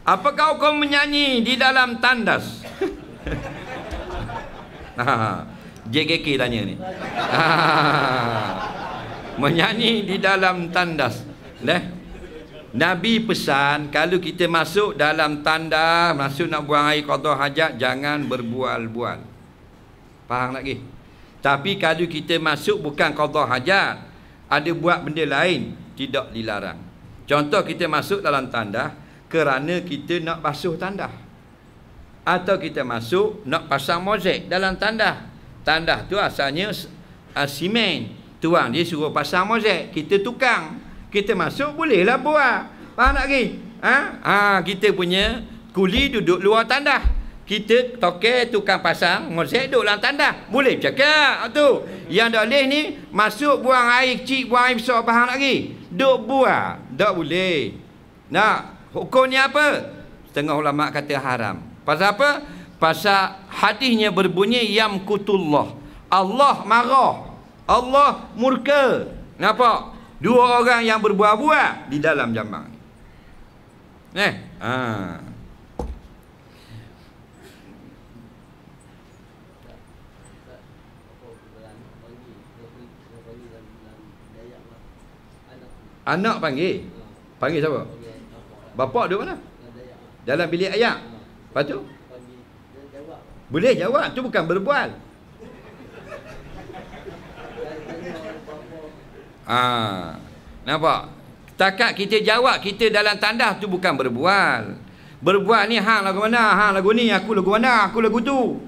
Apakah kau menyanyi di dalam tandas? JKK tanya ni. Menyanyi di dalam tandas. Nabi pesan kalau kita masuk dalam tandas, masuk nak buang air qada hajat, jangan berbual-bual. Faham lagi? Tapi kalau kita masuk bukan qada hajat, ada buat benda lain, tidak dilarang. Contoh kita masuk dalam tandas kerana kita nak basuh tandas, atau kita masuk nak pasang mozaik dalam tandas. Tandas tu asalnya simen, tuang dia suruh pasang mozaik, kita tukang, kita masuk bolehlah buat. Faham tak lagi? Kita punya kuli duduk luar tandas, kita toke tukang pasang mozaik duduk dalam tandas, boleh cakap tu. Yang tak boleh ni masuk buang air kecil, buang air besar, faham tak lagi? Duk buat, tak boleh. Nak hukumnya apa? Setengah ulama kata haram. Pasal apa? Pasal hadisnya berbunyi yamkutullah, Allah marah, Allah murka. Nampak? Dua orang yang berbuat-buat di dalam jamak ni. Anak panggil. Panggil siapa? Bapak duduk mana? Dalam bilik ayah. Lepas tu? Boleh jawab. Tu bukan berbual. Nampak? Takat kita jawab kita dalam tandas tu bukan berbual. Berbual ni hang lagu mana? Hang lagu ni, aku lagu mana? Aku lagu tu.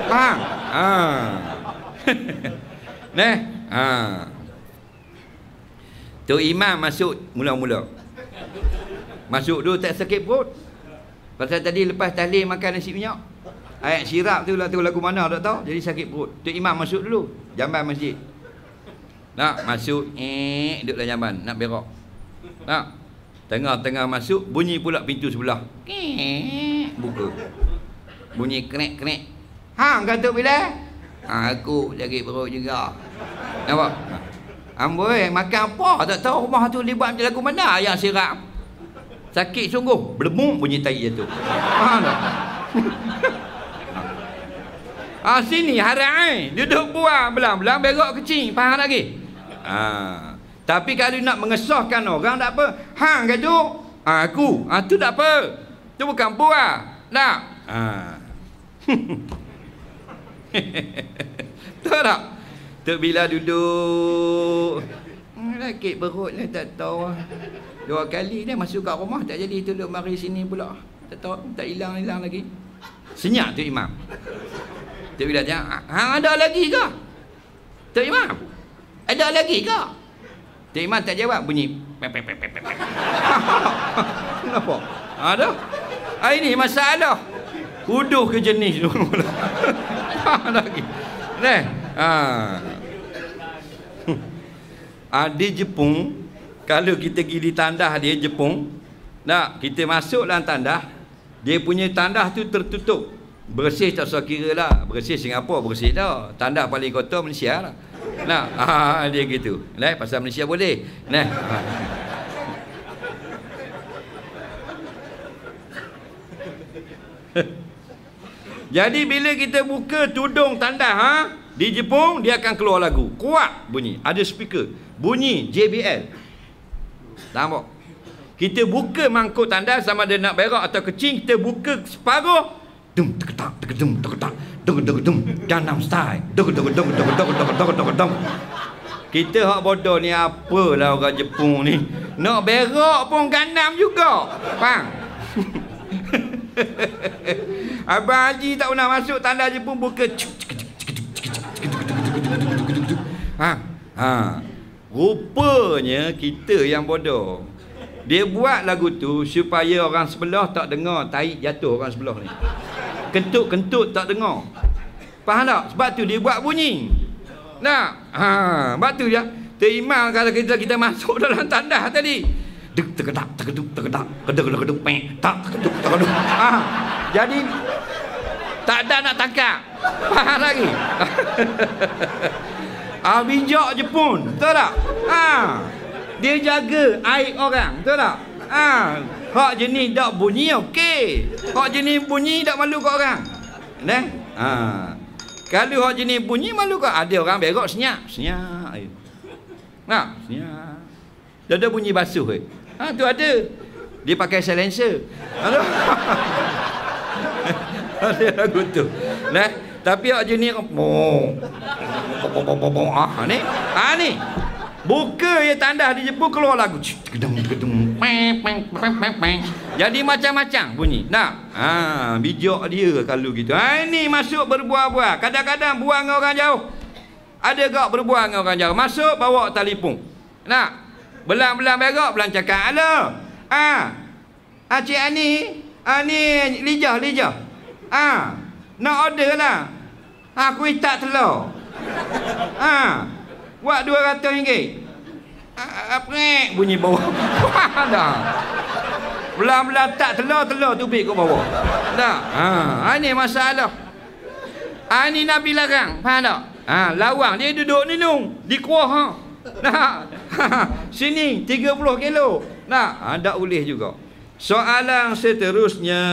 Faham? Tu imam masuk mula-mula. Masuk dulu tak sakit perut. Pasal tadi lepas tahlil makan nasi minyak. Ayat sirap tu lah, tu lagu mana tak tahu. Jadi sakit perut. Tu imam masuk dulu. Jamban masjid. Nak masuk, duduk dalam jamban, nak berak. Nak tengah-tengah masuk, bunyi pula pintu sebelah. Buka. Bunyi krek-krek. Hang kata bila? Aku sakit perut juga. Nampak? Amboi, makan apa? Tak tahu rumah tu dia buat lagu mana yang sirap. Sakit sungguh. Belembung bunyi tai jatuh. Faham tak? Sini haram. Duduk buang belang-belang berak kecil. Faham lagi? Tapi kalau nak mengesahkan orang tak apa. Hang kata aku. Tu tak apa. Tu bukan buang. Tak? Tahu tak? Tu bila duduk sakit perut lah, tak tahu. 2 kali dia masuk kat rumah tak jadi, tolong mari sini pula. Tak tahu, tak hilang-hilang lagi. Senyap tu imam. Tu bila dia, hang ada lagi ke? Tu imam, ada lagi ke? Tu imam tak jawab, bunyi kenapa? Ada? Ini masalah. Huduh ke jenis tu. Lagi. Di Jepun, kalau kita pergi di tandas dia Jepun, kita masuk dalam tandas, dia punya tandas tu tertutup. Bersih tak usah kira lah. Bersih Singapura bersih dah. Tandas paling kotor Malaysia lah. Dia gitu. Pasal Malaysia boleh. Jadi bila kita buka tudung tandas di Jepun, dia akan keluar lagu. Kuat bunyi. Ada speaker. Bunyi JBL. Nampak? Kita buka mangkuk tandas sama ada nak berak atau kecing, kita buka separuh. Dum teketak tekedum teketak dum Gangnam Style. Dum. Kita hak bodoh ni apalah orang Jepun ni. Nak berak pun Gangnam juga. Faham? Abang Haji tak pernah masuk tandas Jepun buka. Rupanya kita yang bodoh. Dia buat lagu tu supaya orang sebelah tak dengar tahi jatuh orang sebelah ni. Kentut-kentut tak dengar. Faham tak? Sebab tu dia buat bunyi. Sebab tu dia terimang kalau kita masuk dalam tandas tadi. Dek tekedak tekeduk tekedak keduk pek tak tekeduk. Jadi tak ada nak tangkap. Faham lagi? Bijak Jepun, betul tak? Dia jaga aib orang, betul tak? Hak jenis tak bunyi okey. Hak jenis bunyi tak malu kat orang. Nah. Ha. Kalau hak jenis bunyi malu kat ada orang berok senyap. Senyap. Nah, senyap. Dah ada bunyi basuh ke? Ha tu ada. Dia pakai silencer. Ada. Ada lagu tu. Nah, tapi hak jenis ni. Ni. Buka ya tandas di Jepun keluar lagu. Jadi macam-macam bunyi. Nah, bijak dia kalau gitu. Ini masuk berbual-bual. Kadang-kadang buang dengan orang jauh. Ada gak berbual dengan orang jauh. Masuk bawa telefon. Nah, belang-belang berok belang cakap, "Halo. Cik Ani, ni Lijah. Nak order lah. Kuih tak telur. Buat RM200. Apa bunyi bawah. Dah. Belang-belang tak telur tubik kat bawah. Dah. Ini masalah. Ini Nabi larang. Faham tak? Lawang dia duduk ni di kuah. Nah. Sini 30 kilo. Nah, tak boleh juga. Soalan seterusnya.